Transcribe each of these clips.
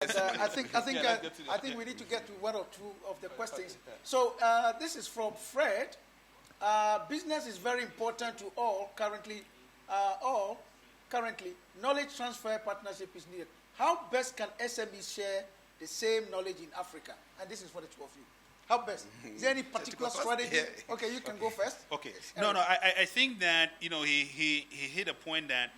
I think we need to get to one or two of the questions. So this is from Fred. Business is very important to all currently. Currently, knowledge transfer partnership is needed. How best can SMEs share the same knowledge in Africa? And this is for the two of you. How best? Is there any particular strategy? Yeah. Okay, you can go first. Okay. No, I think that, he hit a point that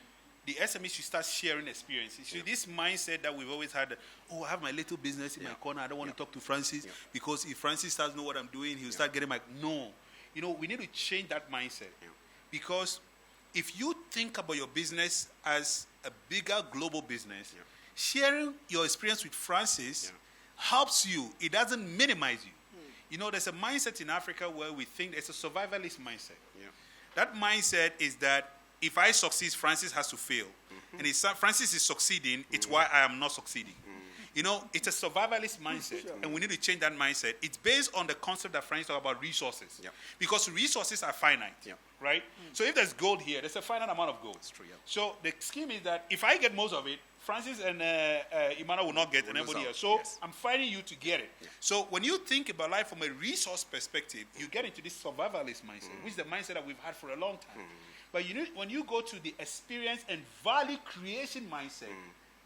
the SME should start sharing experiences. So this mindset that we've always had, I have my little business in my corner, I don't want to talk to Francis, because if Francis starts to know what I'm doing, he'll start getting no. We need to change that mindset. Because if you think about your business as a bigger global business, sharing your experience with Francis helps you. It doesn't minimize you. There's a mindset in Africa where we think it's a survivalist mindset. That mindset is that if I succeed, Francis has to fail. And if Francis is succeeding, it's why I am not succeeding. It's a survivalist mindset, and we need to change that mindset. It's based on the concept that Francis talked about resources. Because resources are finite, right? So if there's gold here, there's a finite amount of gold. That's true, So the scheme is that if I get most of it, Francis and Imana will not get, and everybody else. So I'm fighting you to get it. So when you think about life from a resource perspective, you get into this survivalist mindset, which is the mindset that we've had for a long time. But when you go to the experience and value creation mindset,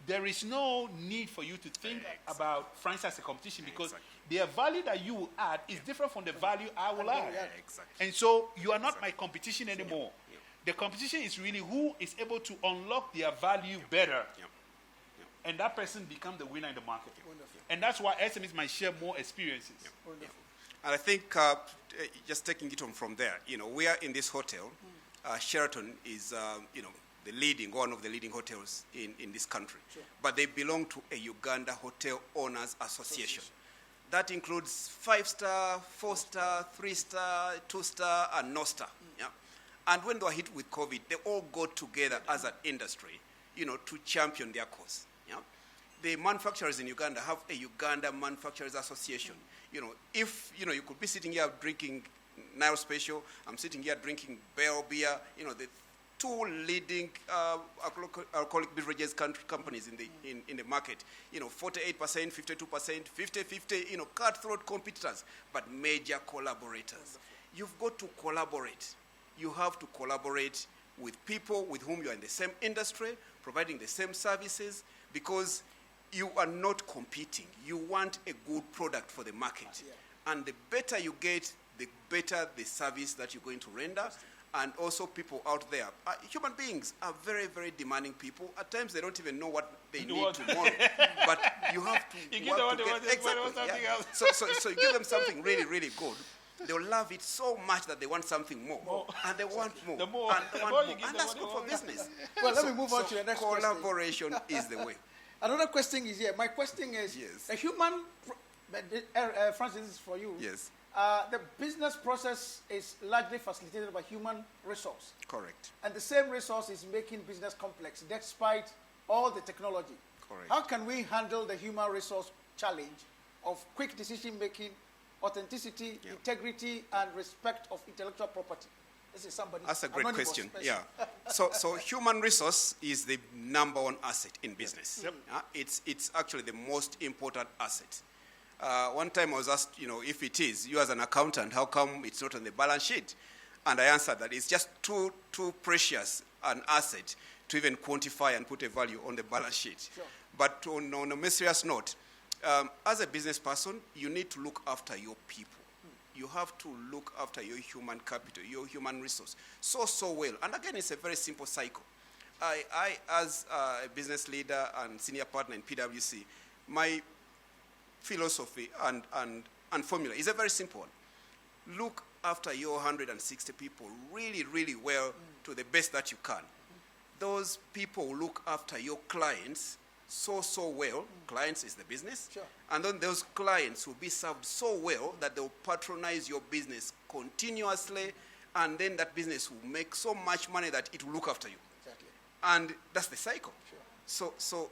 there is no need for you to think about Francis as a competition, because the value that you will add is different from the value I will add. And so you are not my competition anymore. The competition is really who is able to unlock their value better. And that person becomes the winner in the market. And that's why SMEs might share more experiences. And I think, just taking it on from there, we are in this hotel. Sheraton is, one of the leading hotels in this country. But they belong to a Uganda Hotel Owners Association. That includes 5-star, 4-star, 3-star, 2-star, and no-star. And when they were hit with COVID, they all got together as an industry, to champion their cause. The manufacturers in Uganda have a Uganda Manufacturers Association. If, you could be sitting here drinking Nile Special, I'm sitting here drinking Bell Beer, the two leading alcoholic beverages companies in the market, 48%, 52%, 50-50, cutthroat competitors, but major collaborators. You've got to collaborate. You have to collaborate with people with whom you are in the same industry, providing the same services, because you are not competing. You want a good product for the market. And the better you get, the better the service that you're going to render. And also people out there. Human beings are very, very demanding people. At times they don't even know what they need tomorrow. But you have to work together. So you give them something really, really good. They'll love it so much that they want something more. And they want more. The more. And that's good for business. Well, let me move on to the next question. Collaboration is the way. Another question is here. My question is, Francis, this is for you. Yes. The business process is largely facilitated by human resource. Correct. And the same resource is making business complex despite all the technology. Correct. How can we handle the human resource challenge of quick decision making, authenticity, integrity, and respect of intellectual property? This is somebody. That's a great question. So human resource is the number one asset in business. It's actually the most important asset. One time I was asked, if it is, you as an accountant, how come it's not on the balance sheet? And I answered that it's just too precious an asset to even quantify and put a value on the balance sheet. But on a more serious note, as a business person, you need to look after your people. You have to look after your human capital, your human resource, so well. And again, it's a very simple cycle. I as a business leader and senior partner in PwC, my philosophy and formula is a very simple one. Look after your 160 people really, really well to the best that you can. Those people look after your clients so well. Clients is the business. And then those clients will be served so well that they'll patronize your business continuously, and then that business will make so much money that it will look after you. And that's the cycle. So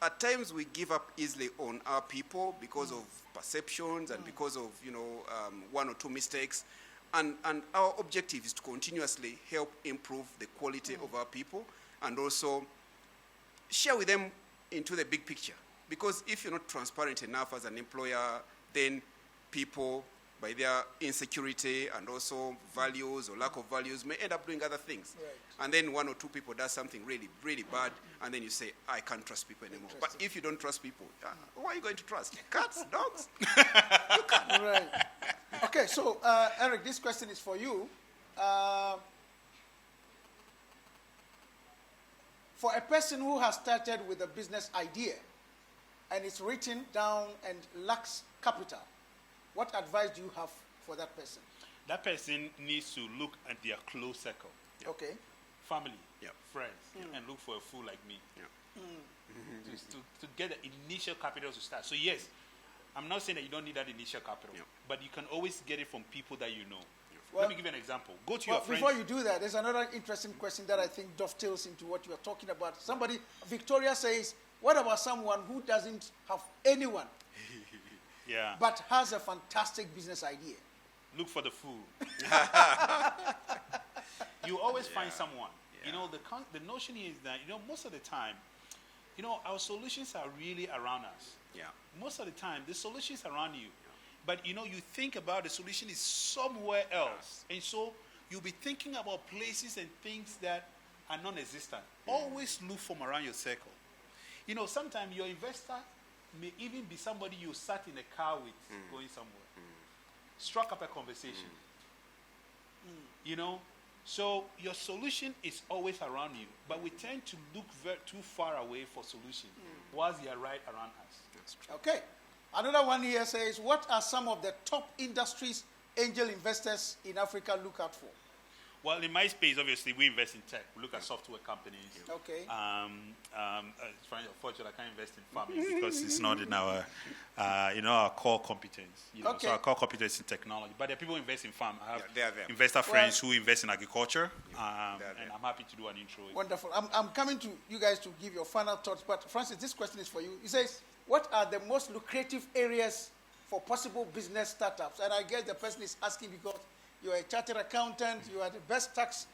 at times we give up easily on our people because of perceptions and because of one or two mistakes, and our objective is to continuously help improve the quality of our people and also share with them into the big picture. because if you're not transparent enough as an employer, then people, by their insecurity and also values or lack of values, may end up doing other things. Right. And then one or two people does something really, really bad, and then you say, I can't trust people anymore. But if you don't trust people, who are you going to trust? Cats, dogs? Right. Okay, so Eric, this question is for you. For a person who has started with a business idea and it's written down and lacks capital, what advice do you have for that person? That person needs to look at their close circle. Okay. Family, Yeah. friends, and look for a fool like me. Yeah. To get the initial capital to start. So yes, I'm not saying that you don't need that initial capital, but you can always get it from people that you know. Well, let me give you an example. Go to your friends. Before you do that, there's another interesting question that I think dovetails into what you are talking about. Somebody, Victoria says, what about someone who doesn't have anyone Yeah. but has a fantastic business idea? Look for the fool. You always find someone. You know, the notion is that, you know, most of the time, you know, our solutions are really around us. Yeah. Most of the time, the solutions are around you. But, you know, you think about the solution is somewhere else. And so you'll be thinking about places and things that are non-existent. Always look from around your circle. You know, sometimes your investor may even be somebody you sat in a car with going somewhere. Struck up a conversation. You know, so your solution is always around you. But we tend to look too far away for solutions whilst they are right around us. Okay. Another one here says, what are some of the top industries angel investors in Africa look out for? Well, in my space, obviously, we invest in tech. We look at software companies. Okay. Unfortunately, I can't invest in farming because it's not in our, our core competence. You know, Okay. So our core competence is in technology. But there are people who invest in farm. I have they are there. investor friends who invest in agriculture, and there. I'm happy to do an intro. Wonderful. I'm coming to you guys to give your final thoughts, but Francis, this question is for you. He says, what are the most lucrative areas for possible business startups? And I guess the person is asking because you're a chartered accountant, you are the best tax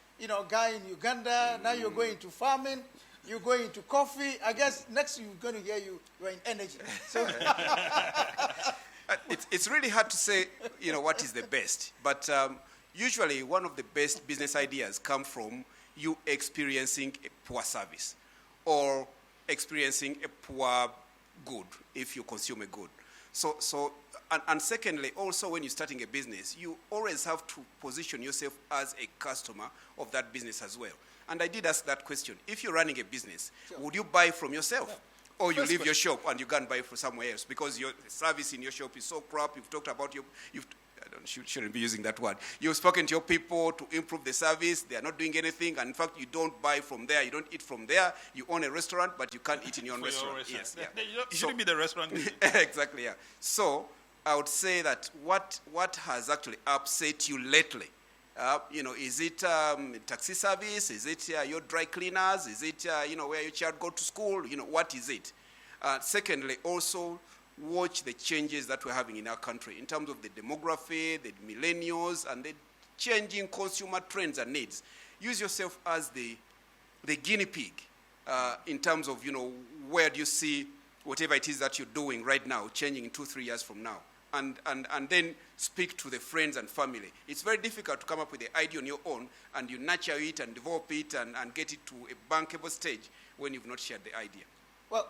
guy in Uganda, now you're going into farming, you're going into coffee. I guess next you're going to hear you're in energy. So It's really hard to say, what is the best. But usually one of the best business ideas come from you experiencing a poor service or experiencing a poor good if you consume a good. And secondly, also when you're starting a business, you always have to position yourself as a customer of that business as well. And I did ask that question. If you're running a business, would you buy from yourself? Yeah. Or you leave your shop and you can't buy from somewhere else because your service in your shop is so crap. You've talked about shouldn't be using that word. You've spoken to your people to improve the service. They are not doing anything. And in fact, you don't buy from there. You don't eat from there. You own a restaurant, but you can't eat in your own restaurant. Yes, yeah. You shouldn't be the restaurant. Exactly, yeah. So I would say that what has actually upset you lately? Is it taxi service? Is it your dry cleaners? Is it where your child go to school? What is it? Secondly, also watch the changes that we're having in our country in terms of the demography, the millennials, and the changing consumer trends and needs. Use yourself as the guinea pig in terms of where do you see whatever it is that you're doing right now changing in 2-3 years from now. And then speak to the friends and family. It's very difficult to come up with the idea on your own and you nurture it and develop it and get it to a bankable stage when you've not shared the idea. Well,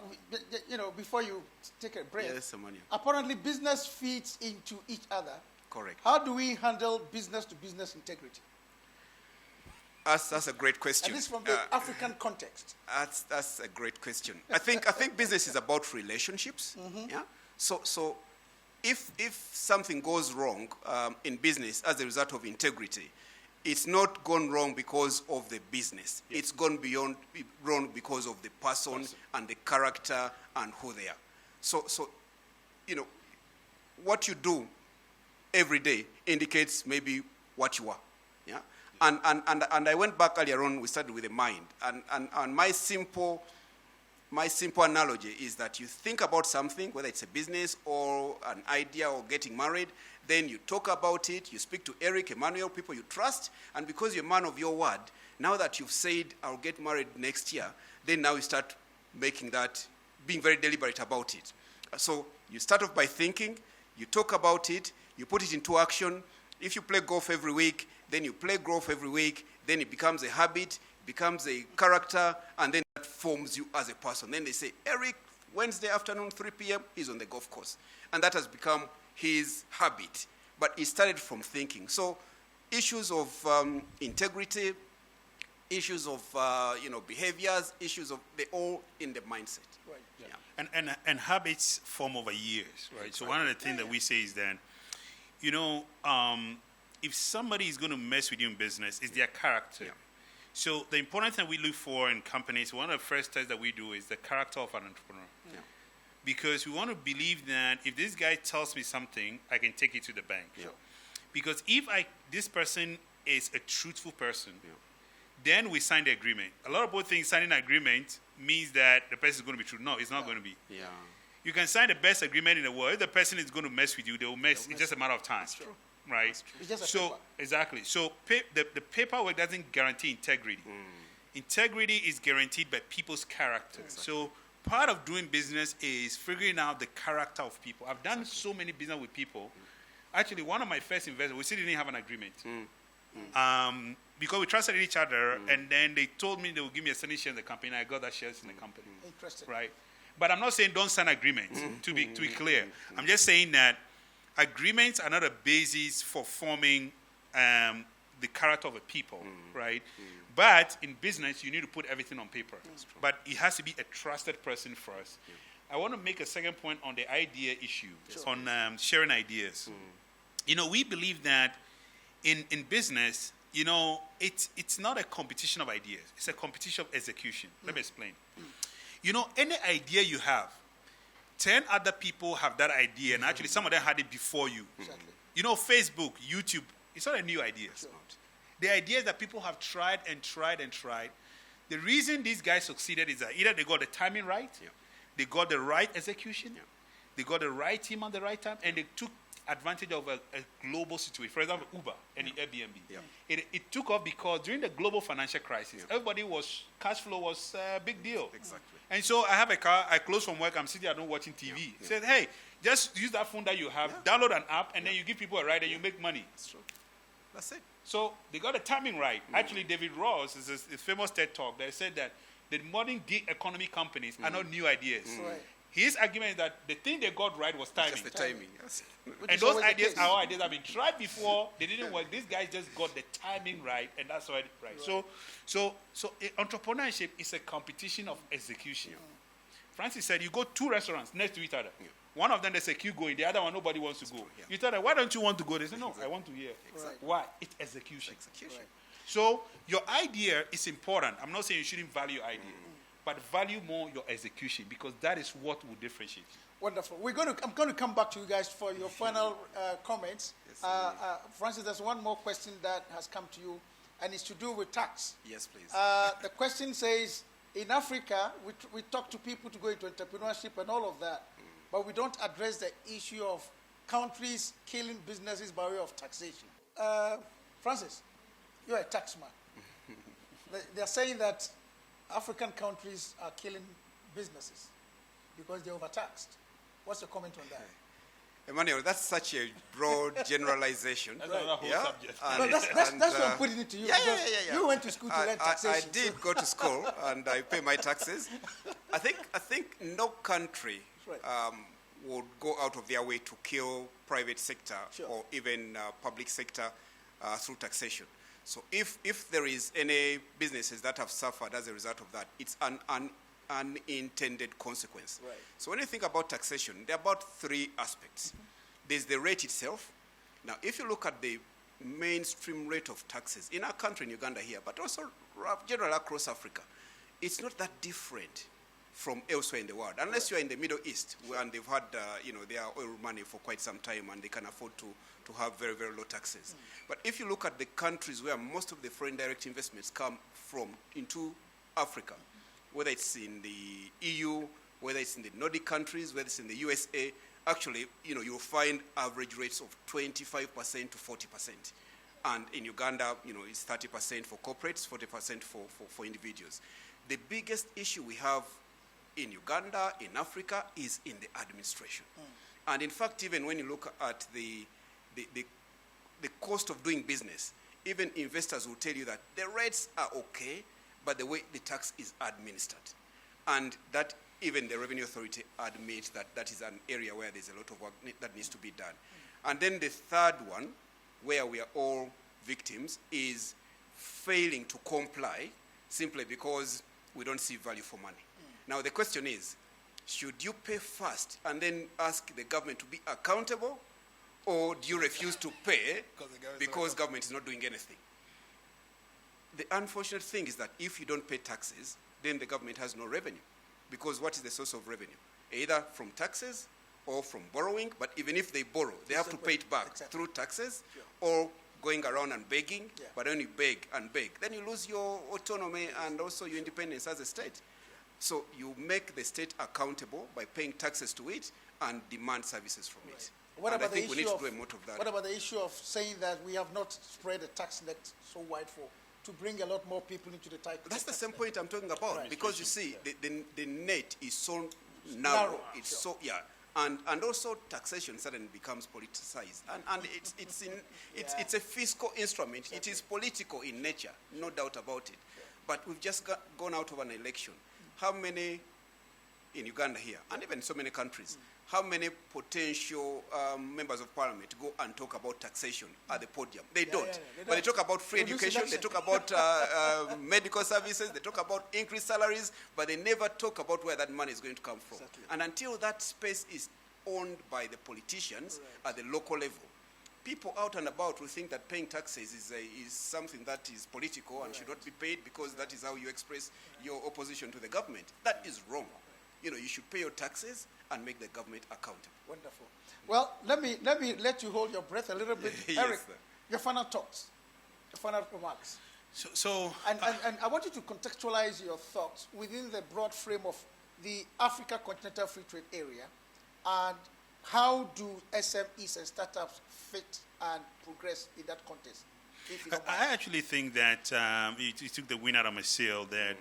before you take a break, yes, apparently business feeds into each other. Correct. How do we handle business-to-business integrity? That's a great question. And this from the African context. That's a great question. I think business is about relationships. Mm-hmm. Yeah. So if something goes wrong in business as a result of integrity, it's not gone wrong because of the business. Yes. It's gone wrong because of the person and the character and who they are. So what you do every day indicates maybe what you are. Yeah. And I went back earlier on. We started with the mind, and my simple analogy is that you think about something, whether it's a business or an idea or getting married, then you talk about it, you speak to Eric, Emmanuel, people you trust, and because you're a man of your word, now that you've said, I'll get married next year, then now you start making that being very deliberate about it. So you start off by thinking, you talk about it, you put it into action. If you play golf every week, then you play golf every week, then it becomes a habit, becomes a character, and then that forms you as a person. Then they say, Eric, Wednesday afternoon, 3 p.m., he's on the golf course. And that has become his habit. But it started from thinking. So issues of integrity, issues of behaviors, issues of, they're all in the mindset. Right. Yeah. And habits form over years, right? Exactly. So one of the things that we say is that, if somebody is going to mess with you in business, it's their character. Yeah. So the important thing we look for in companies, one of the first tests that we do is the character of an entrepreneur. Yeah. Because we want to believe that if this guy tells me something, I can take it to the bank. Yeah. Because if this person is a truthful person, Yeah. then we sign the agreement. A lot of people think signing an agreement means that the person is going to be true. No, it's not going to be. Yeah. You can sign the best agreement in the world. If the person is going to mess with you, they will mess. It's just a matter of time. That's true. Right? That's true. It's just a paper. Exactly. So the paperwork doesn't guarantee integrity. Integrity is guaranteed by people's character. Exactly. So part of doing business is figuring out the character of people. I've done so many business with people. Actually, one of my first investors, we still didn't have an agreement. Because we trusted each other, and then they told me they would give me a certain share in the company, and I got that shares in the company. Interesting. Right? But I'm not saying don't sign agreements, to be clear. I'm just saying that agreements are not a basis for forming the character of a people, right? But in business, you need to put everything on paper. But it has to be a trusted person first. I want to make a second point on the idea issue, on sharing ideas. We believe that in business, it's not a competition of ideas. It's a competition of execution. Let me explain. Any idea you have, 10 other people have that idea, and actually some of them had it before you. Exactly. Facebook, YouTube, it's not a new idea. Sure. The ideas that people have tried and tried and tried. The reason these guys succeeded is that either they got the timing right, they got the right execution, they got the right team at the right time, and they took advantage of a global situation. For example, Uber and Airbnb. Yeah. It took off because during the global financial crisis, cash flow was a big deal. Exactly. And so I have a car, I close from work, I'm sitting at home watching TV. Said, hey, just use that phone that you have, download an app, and then you give people a ride and you make money. That's true. That's it. So they got the timing right. Actually, David Ross is a famous TED Talk that said that the modern gig economy companies are not new ideas. Right. His argument is that the thing they got right was timing. Just the timing. Yes. And those ideas are ideas that have been tried before. They didn't work. These guys just got the timing right, and that's why right. So entrepreneurship is a competition of execution. Francis said, you go 2 restaurants next to each other. One of them, there's a queue going. The other one, nobody wants to go. You tell them, why don't you want to go? They say, no, I want to hear. Exactly. Why? It's execution. Execution. Right. So your idea is important. I'm not saying you shouldn't value your idea, but value more your execution, because that is what will differentiate you. Wonderful. I'm going to come back to you guys for your final comments. Yes, Francis, there's one more question that has come to you, and it's to do with tax. Yes, please. The question says, in Africa, we talk to people to go into entrepreneurship and all of that, but we don't address the issue of countries killing businesses by way of taxation. Francis, you're a tax man. They're saying that African countries are killing businesses because they're overtaxed. What's your comment on that? Emmanuel, that's such a broad generalization. That's another whole subject. No, that's what I'm putting it to you. Yeah. You went to school to learn taxation. I did go to school, and I pay my taxes. I think no country would go out of their way to kill private sector or even public sector through taxation. So if there is any businesses that have suffered as a result of that, it's an unintended consequence. Right. So when you think about taxation, there are about 3 aspects. There's the rate itself. Now, if you look at the mainstream rate of taxes in our country, in Uganda here, but also generally across Africa, it's not that different from elsewhere in the world, unless you're in the Middle East, and they've had their oil money for quite some time, and they can afford to have very, very low taxes. But if you look at the countries where most of the foreign direct investments come from into Africa, whether it's in the EU, whether it's in the Nordic countries, whether it's in the USA, actually, you'll find average rates of 25% to 40%. And in Uganda, it's 30% for corporates, 40% for individuals. The biggest issue we have in Uganda, in Africa, is in the administration. And in fact, even when you look at the cost of doing business, even investors will tell you that the rates are okay, but the way the tax is administered. And that even the Revenue Authority admits that that is an area where there's a lot of work that needs to be done. And then the third one, where we are all victims, is failing to comply simply because we don't see value for money. Now the question is, should you pay first and then ask the government to be accountable, or do you refuse to pay because government is not doing anything? The unfortunate thing is that if you don't pay taxes, then the government has no revenue. Because what is the source of revenue? Either from taxes or from borrowing, but even if they borrow, they have to pay it back through taxes or going around and begging, but only beg and beg. Then you lose your autonomy and also your independence as a state. So you make the state accountable by paying taxes to it and demand services from it. What and about I think the we issue need of, to do a lot of that. What about the issue of saying that we have not spread the tax net so wide to bring a lot more people into the tax? That's the same point I'm talking about, Right. because you see, the net is so narrow. It's so, and also taxation suddenly becomes politicized, and it's a fiscal instrument. It is political in nature, no doubt about it. But we've just gone out of an election. How many in Uganda here, and even so many countries, how many potential members of parliament go and talk about taxation at the podium? They don't. But they talk about free education, they talk about medical services, they talk about increased salaries, but they never talk about where that money is going to come from. Exactly. And until that space is owned by the politicians at the local level, people out and about will think that paying taxes is something that is political and should not be paid because that is how you express your opposition to the government. That is wrong. You know, you should pay your taxes and make the government accountable. Wonderful. Well, let me let you hold your breath a little bit. Yes, Eric, sir. your final thoughts, your final remarks. And And I want you to contextualize your thoughts within the broad frame of the Africa Continental Free Trade Area, and how do SMEs and startups fit and progress in that context? If you don't mind. I actually think that you took the wind out of my sail there.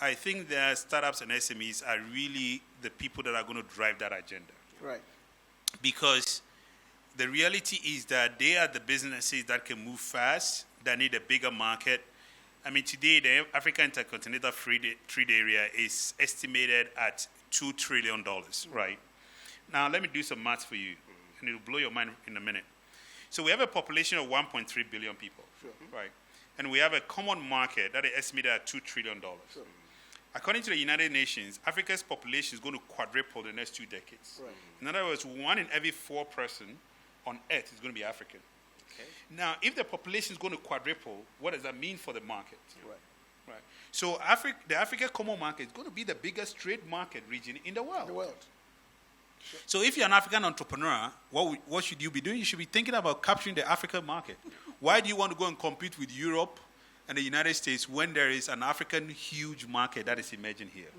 I think that startups and SMEs are really the people that are going to drive that agenda. Right. Because the reality is that they are the businesses that can move fast, that need a bigger market. I mean, today, the Africa Intercontinental Free Trade Area is estimated at $2 trillion, right? Now, let me do some maths for you, and it'll blow your mind in a minute. So we have a population of 1.3 billion people, right? And we have a common market that is estimated at $2 trillion. Sure. According to the United Nations, Africa's population is going to quadruple in the next 2 decades. Right. In other words, 1 in every 4 person on Earth is going to be African. Okay. Now, if the population is going to quadruple, what does that mean for the market? Right. Right. So the Africa Common Market is going to be the biggest trade market region in the world. The world. So if you're an African entrepreneur, what should you be doing? You should be thinking about capturing the African market. Why do you want to go and compete with Europe and the United States when there is an African huge market that is emerging here?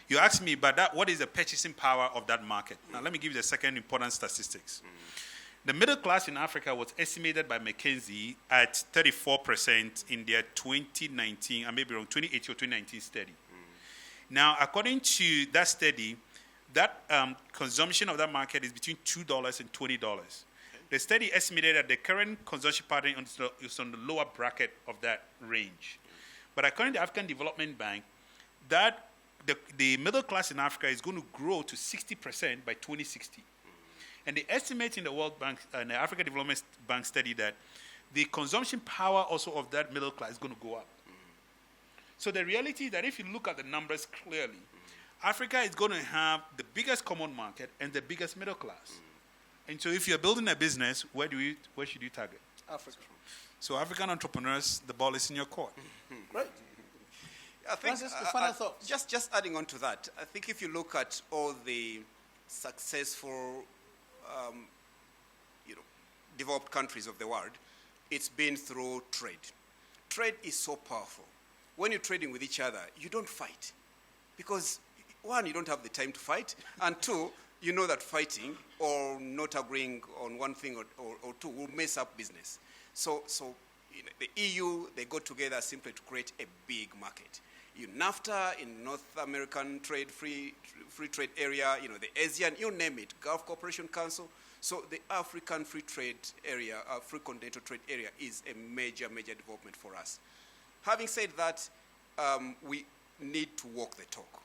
You ask me, but what is the purchasing power of that market? Now, let me give you the second important statistics. The middle class in Africa was estimated by McKinsey at 34% in their 2019, I may be wrong, 2018 or 2019 study. Now, according to that study, that consumption of that market is between $2 and $20. The study estimated that the current consumption pattern is on the lower bracket of that range. But according to the African Development Bank, that the middle class in Africa is going to grow to 60% by 2060. And they estimate in the World Bank and the African Development Bank study that the consumption power also of that middle class is going to go up. So the reality is that if you look at the numbers clearly, Africa is going to have the biggest common market and the biggest middle class. And so if you're building a business, where should you target? Africa. So African entrepreneurs, the ball is in your court. Great. I think, Francis, the final thoughts. Just adding on to that, I think if you look at all the successful, developed countries of the world, it's been through trade. Trade is so powerful. When you're trading with each other, you don't fight. Because, 1, you don't have the time to fight, and 2, you know that fighting or not agreeing on one thing or 2 will mess up business. So the EU, they got together simply to create a big market. in NAFTA, in North American free trade area, the ASEAN, you name it, Gulf Cooperation Council. So the African free trade area, free continental trade area is a major, major development for us. Having said that, we need to walk the talk.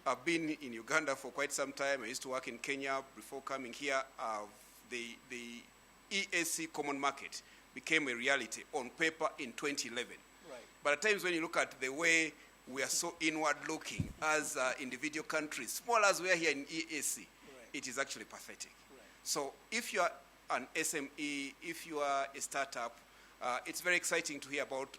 I've been in Uganda for quite some time. I used to work in Kenya before coming here. The EAC Common Market became a reality on paper in 2011. Right. But at times when you look at the way we are so inward-looking as individual countries, small as we are here in EAC, right, it is actually pathetic. right. So if you are an SME, if you are a startup, it's very exciting to hear about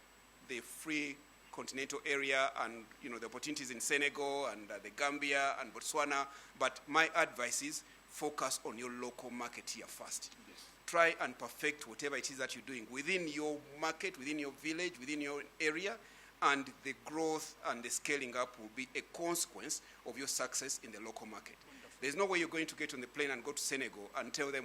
the free continental area and the opportunities in Senegal and the Gambia and Botswana. But my advice is focus on your local market here first. Yes. Try and perfect whatever it is that you're doing within your market, within your village, within your area, and the growth and the scaling up will be a consequence of your success in the local market. Wonderful. There's no way you're going to get on the plane and go to Senegal and tell them,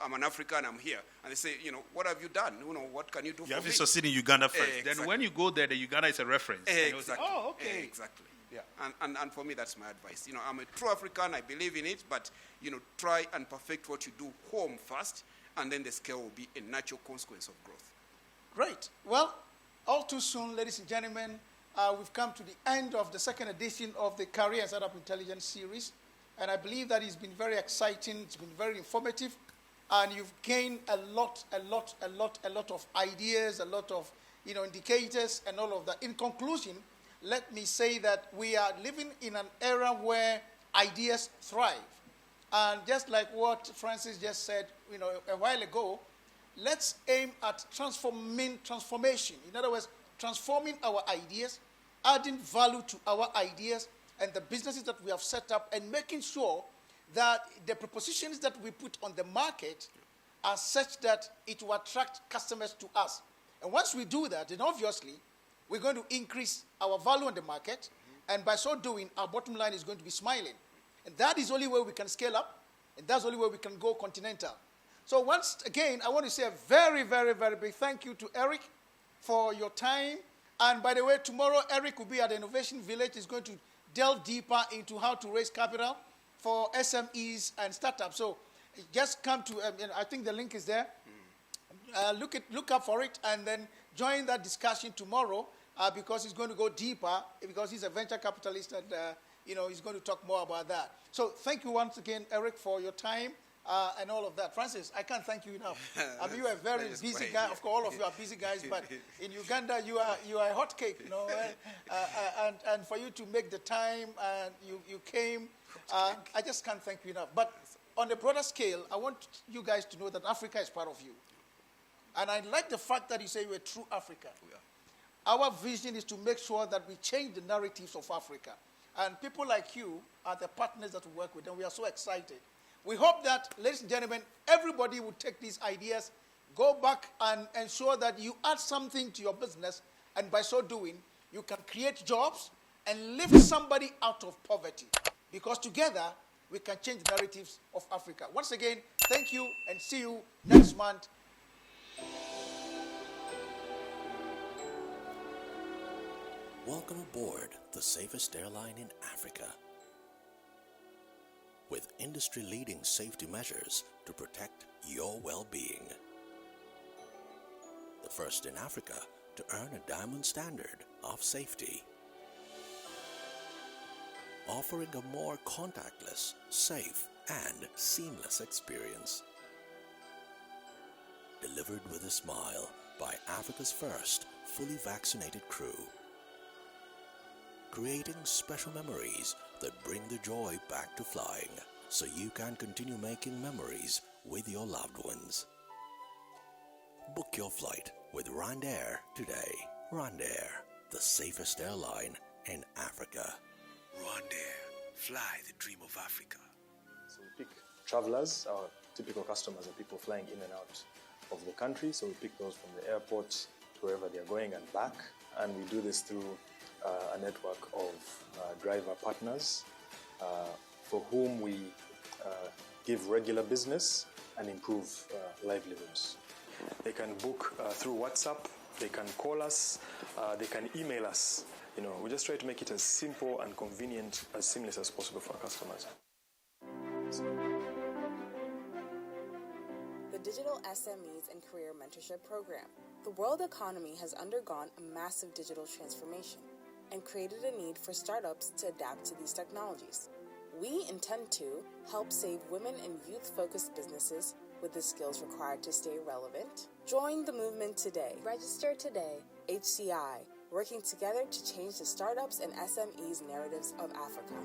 I'm an African, I'm here. And they say, what have you done? What can you do for me? You have to succeed in Uganda first. Exactly. Then when you go there, the Uganda is a reference. And they'll say, Exactly. oh, okay. Exactly. Yeah. And for me, that's my advice. I'm a true African. I believe in it. But, try and perfect what you do home first. And then the scale will be a natural consequence of growth. Great. Well, all too soon, ladies and gentlemen, we've come to the end of the second edition of the Career and Startup Intelligence series. And I believe that it's been very exciting. It's been very informative. And you've gained a lot of ideas, a lot of indicators and all of that. In conclusion, let me say that we are living in an era where ideas thrive. And just like what Francis just said a while ago, let's aim at transformation. In other words, transforming our ideas, adding value to our ideas and the businesses that we have set up, and making sure that the propositions that we put on the market are such that it will attract customers to us. And once we do that, then obviously we're going to increase our value on the market, and by so doing, our bottom line is going to be smiling. And that is the only way we can scale up, and that's the only way we can go continental. So once again, I want to say a very, very, very big thank you to Eric for your time. And by the way, tomorrow Eric will be at the Innovation Village. He's going to delve deeper into how to raise capital for SMEs and startups. So just come to, I think the link is there. Look up for it and then join that discussion tomorrow because he's going to go deeper because he's a venture capitalist and he's going to talk more about that. So thank you once again, Eric, for your time and all of that. Francis, I can't thank you enough. I mean, you are a very busy guy. Of course, all of you are busy guys, but in Uganda, you are a hot cake, and for you to make the time and you came, I just can't thank you enough. But on a broader scale, I want you guys to know that Africa is part of you. And I like the fact that you say you're a true African. Our vision is to make sure that we change the narratives of Africa. And people like you are the partners that we work with, and we are so excited. We hope that, ladies and gentlemen, everybody will take these ideas, go back and ensure that you add something to your business, and by so doing, you can create jobs and lift somebody out of poverty. Because together, we can change the narratives of Africa. Once again, thank you, and see you next month. Welcome aboard the safest airline in Africa. With industry-leading safety measures to protect your well-being. The first in Africa to earn a diamond standard of safety. Offering a more contactless, safe, and seamless experience. Delivered with a smile by Africa's first fully vaccinated crew. Creating special memories that bring the joy back to flying, so you can continue making memories with your loved ones. Book your flight with Rwandair today. Rwandair, the safest airline in Africa. Rwandair, fly the dream of Africa. So we pick travelers, our typical customers are people flying in and out of the country. So we pick those from the airport to wherever they're going and back. And we do this through a network of driver partners for whom we give regular business and improve livelihoods. They can book through WhatsApp, they can call us, they can email us We just try to make it as simple and convenient, as seamless as possible for our customers. The Digital SMEs and Career Mentorship Program. The world economy has undergone a massive digital transformation and created a need for startups to adapt to these technologies. We intend to help save women and youth-focused businesses with the skills required to stay relevant. Join the movement today. Register today. HCI, working together to change the startups and SMEs narratives of Africa.